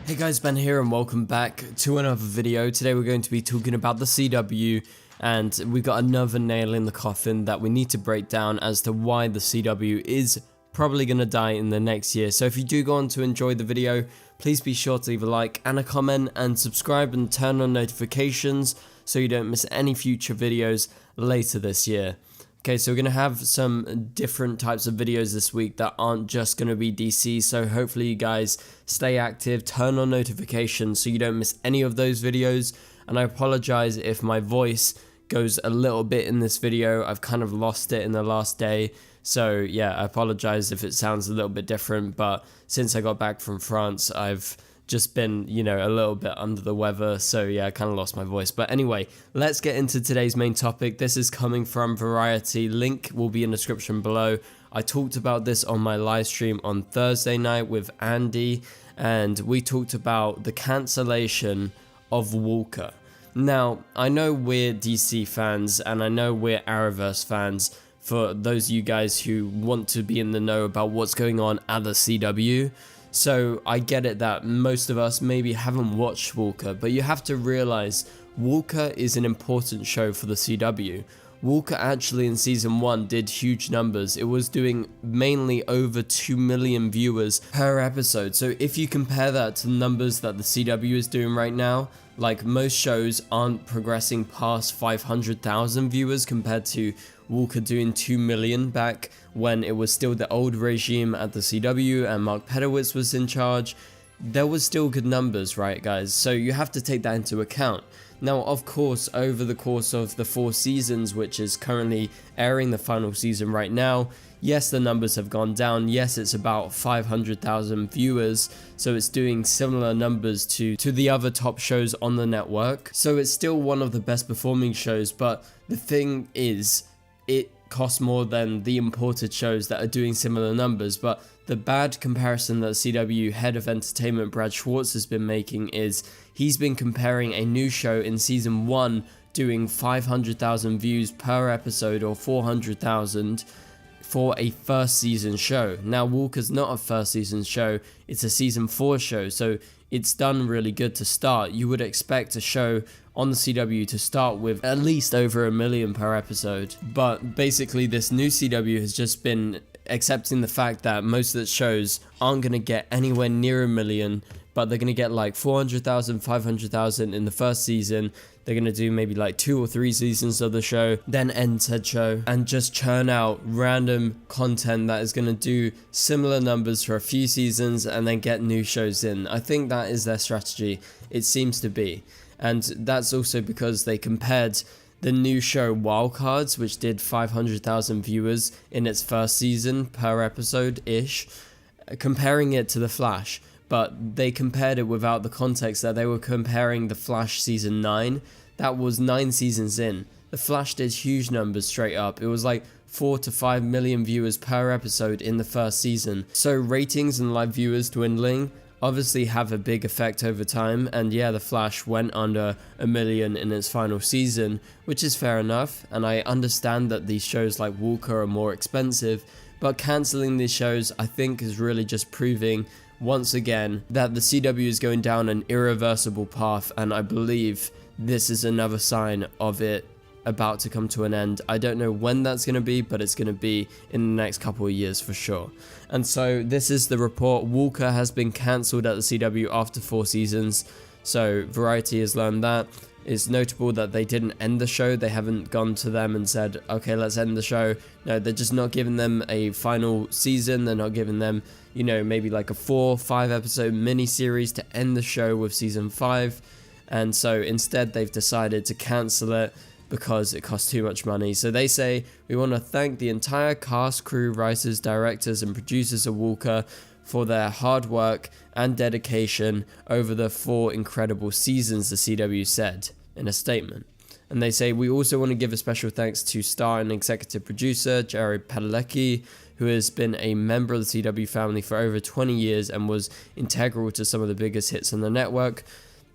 Hey guys, Ben here and welcome back to another video. Today we're going to be talking about the CW, and we got another nail in the coffin that we need to break down as to why the CW is probably going to die in the next year. So if you do go on to enjoy the video, please be sure to leave a like and a comment and subscribe and turn on notifications so you don't miss any future videos later this year. Okay, so we're going to have some different types of videos this week that aren't just going to be DC, so hopefully you guys stay active, turn on notifications so you don't miss any of those videos. And I apologize if my voice goes a little bit in this video. I've kind of lost it in the last day, so yeah, I apologize if it sounds a little bit different, but since I got back from France, I've just been, a little bit under the weather, so yeah, I kind of lost my voice. But anyway, let's get into today's main topic. This is coming from Variety, link will be in the description below. I talked about this on my live stream on Thursday night with Andy, and we talked about the cancellation of Walker. Now, I know we're DC fans, and I know we're Arrowverse fans, for those of you guys who want to be in the know about what's going on at the CW. So I get it that most of us maybe haven't watched Walker, but you have to realize Walker is an important show for the CW. Walker actually in season 1 did huge numbers. It was doing mainly over 2 million viewers per episode. So if you compare that to the numbers that the CW is doing right now, like most shows aren't progressing past 500,000 viewers compared to Walker doing 2 million back when it was still the old regime at the CW and Mark Pedowitz was in charge. There was still good numbers, right guys? So you have to take that into account. Now, of course, over the course of the 4 seasons, which is currently airing the final season right now, yes, the numbers have gone down. Yes, it's about 500,000 viewers, so it's doing similar numbers to the other top shows on the network. So it's still one of the best performing shows, but the thing is, it costs more than the imported shows that are doing similar numbers. But the bad comparison that CW head of entertainment Brad Schwartz has been making is he's been comparing a new show in season 1 doing 500,000 views per episode or 400,000 for a first season show. Now Walker's not a first season show, it's a season 4 show, so it's done really good to start. You would expect a show on the CW to start with at least over 1 million per episode, but basically this new CW has just been accepting the fact that most of the shows aren't going to get anywhere near 1 million, but they're going to get like 400,000, 500,000 in the first season. They're going to do maybe like 2 or 3 seasons of the show, then end said show, and just churn out random content that is going to do similar numbers for a few seasons and then get new shows in. I think that is their strategy. It seems to be. And that's also because they compared the new show Wildcards, which did 500,000 viewers in its first season per episode-ish, comparing it to The Flash. But they compared it without the context that they were comparing The Flash season 9. That was 9 seasons in. The Flash did huge numbers straight up. It was like 4 to 5 million viewers per episode in the first season. So ratings and live viewers dwindling obviously have a big effect over time, and yeah, The Flash went under 1 million in its final season, which is fair enough, and I understand that these shows like Walker are more expensive, but cancelling these shows I think is really just proving once again that the CW is going down an irreversible path, and I believe this is another sign of it about to come to an end. I don't know when that's going to be, but it's going to be in the next couple of years for sure. And so this is the report. Walker has been cancelled at the CW after 4 seasons. So Variety has learned that. It's notable that they didn't end the show. They haven't gone to them and said, okay, let's end the show. No, they're just not giving them a final season. They're not giving them, maybe like a 4 or 5 episode mini series to end the show with season 5. And so instead they've decided to cancel it because it costs too much money. So they say, we want to thank the entire cast, crew, writers, directors and producers of Walker for their hard work and dedication over the 4 incredible seasons, the CW said in a statement. And they say, we also want to give a special thanks to star and executive producer Jared Padalecki, who has been a member of the CW family for over 20 years and was integral to some of the biggest hits on the network.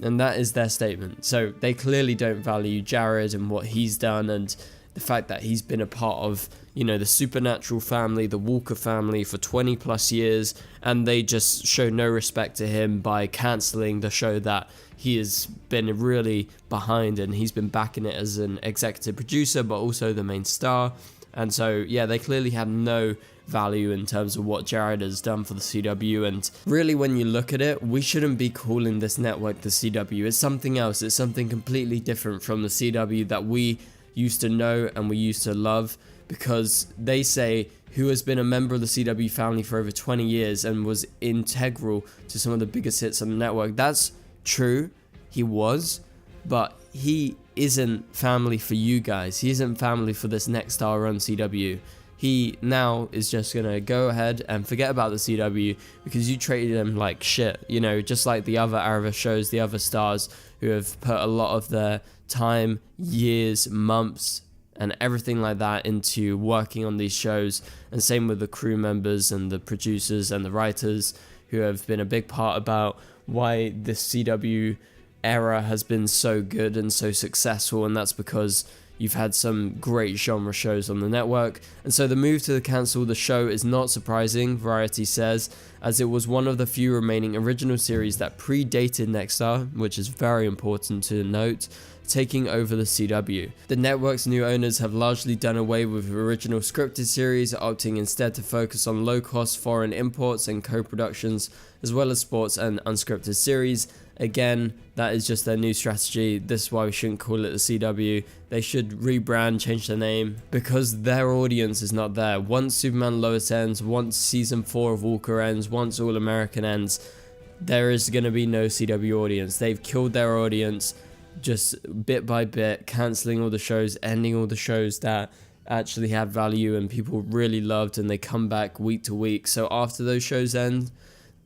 And that is their statement. So they clearly don't value Jared and what he's done, and the fact that he's been a part of, you know, the Supernatural family, the Walker family for 20 plus years, and they just show no respect to him by cancelling the show that he has been really behind, and he's been backing it as an executive producer, but also the main star. And so, yeah, they clearly have no value in terms of what Jared has done for the CW. And really, when you look at it, we shouldn't be calling this network the CW. It's something else. It's something completely different from the CW that we used to know and we used to love, because they say who has been a member of the CW family for over 20 years and was integral to some of the biggest hits on the network. That's true, he was, but he isn't family for you guys. He isn't family for this next star run CW. He now is just gonna go ahead and forget about the CW because you treated him like shit, you know, just like the other Arrowverse shows, the other stars who have put a lot of their time, years, months, and everything like that into working on these shows. And same with the crew members and the producers and the writers who have been a big part about why this CW era has been so good and so successful, and that's because you've had some great genre shows on the network. And so the move to cancel the show is not surprising, Variety says, as it was one of the few remaining original series that predated Nexstar, which is very important to note, taking over the CW. The network's new owners have largely done away with original scripted series, opting instead to focus on low-cost foreign imports and co-productions, as well as sports and unscripted series. Again, that is just their new strategy. This is why we shouldn't call it the CW. They should rebrand, change their name, because their audience is not there. Once Superman Lois ends, once season 4 of Walker ends, once All American ends, there is going to be no CW audience. They've killed their audience just bit by bit, cancelling all the shows, ending all the shows that actually had value and people really loved, and they come back week to week. So after those shows end,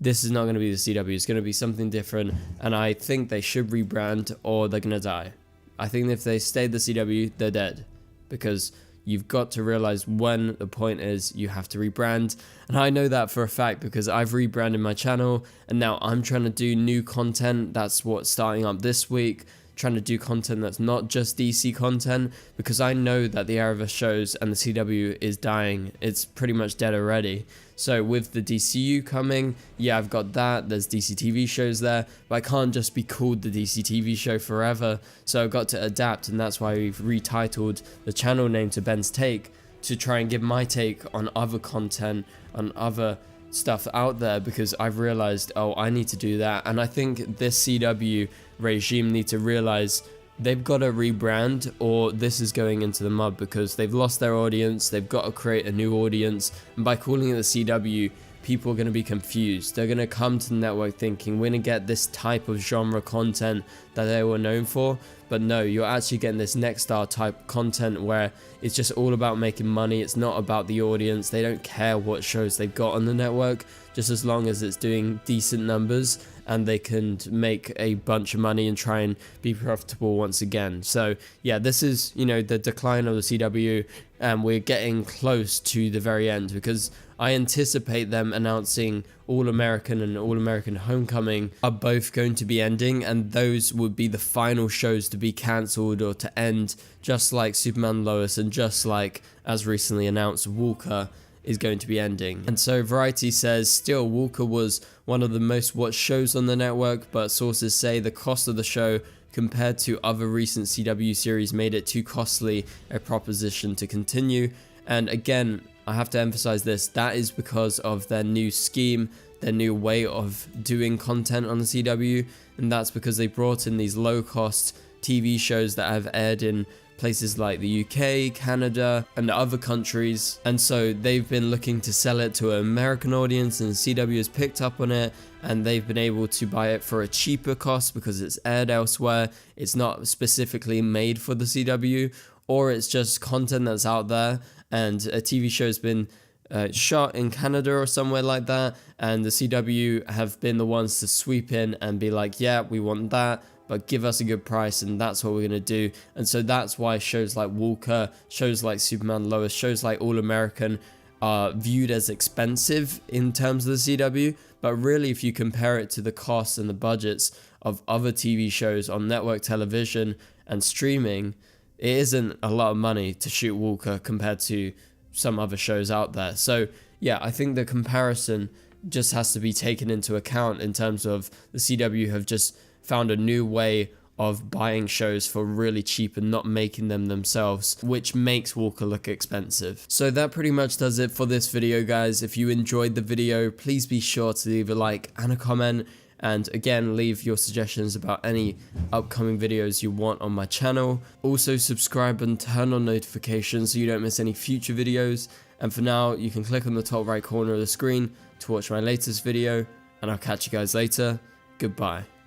this is not going to be the CW. It's going to be something different, and I think they should rebrand or they're going to die. I think if they stay the CW, they're dead, because you've got to realize when the point is you have to rebrand. And I know that for a fact because I've rebranded my channel, and now I'm trying to do new content. That's what's starting up this week, trying to do content that's not just DC content, because I know that the Arrowverse shows and the CW is dying. It's pretty much dead already. So with the DCEU coming, yeah, I've got that. There's DCTV shows there, but I can't just be called the DCTV show forever. So I've got to adapt, and that's why we've retitled the channel name to Ben's Take, to try and give my take on other content, on other stuff out there, because I've realized, oh, I need to do that. And I think this CW regime need to realize they've got to rebrand, or this is going into the mud, because they've lost their audience. They've got to create a new audience, and by calling it the CW, people are going to be confused. They're going to come to the network thinking we're going to get this type of genre content that they were known for, but no, you're actually getting this Nexstar type content where it's just all about making money. It's not about the audience. They don't care what shows they've got on the network, just as long as it's doing decent numbers and they can make a bunch of money and try and be profitable once again. So yeah, this is, you know, the decline of the CW, and we're getting close to the very end, because I anticipate them announcing All American and All American Homecoming are both going to be ending, and those would be the final shows to be cancelled or to end, just like Superman Lois, and just like, as recently announced, Walker is going to be ending. And so Variety says, still, Walker was one of the most watched shows on the network, but sources say the cost of the show compared to other recent CW series made it too costly a proposition to continue. And again, I have to emphasize this, that is because of their new scheme, their new way of doing content on the CW, and that's because they brought in these low-cost TV shows that have aired in places like the UK, Canada, and other countries, and so they've been looking to sell it to an American audience, and CW has picked up on it, and they've been able to buy it for a cheaper cost because it's aired elsewhere. It's not specifically made for the CW, or it's just content that's out there, and a TV show has been shot in Canada or somewhere like that, and the CW have been the ones to sweep in and be like, yeah, we want that, but give us a good price, and that's what we're going to do. And so that's why shows like Walker, shows like Superman Lois, shows like All American are viewed as expensive in terms of the CW, but really if you compare it to the costs and the budgets of other TV shows on network television and streaming, it isn't a lot of money to shoot Walker compared to some other shows out there. So yeah, I think the comparison just has to be taken into account in terms of the CW have just found a new way of buying shows for really cheap and not making them themselves, which makes Walker look expensive. So that pretty much does it for this video, guys. If you enjoyed the video, please be sure to leave a like and a comment, and again, leave your suggestions about any upcoming videos you want on my channel. Also subscribe and turn on notifications so you don't miss any future videos. And for now, you can click on the top right corner of the screen to watch my latest video, and I'll catch you guys later. Goodbye.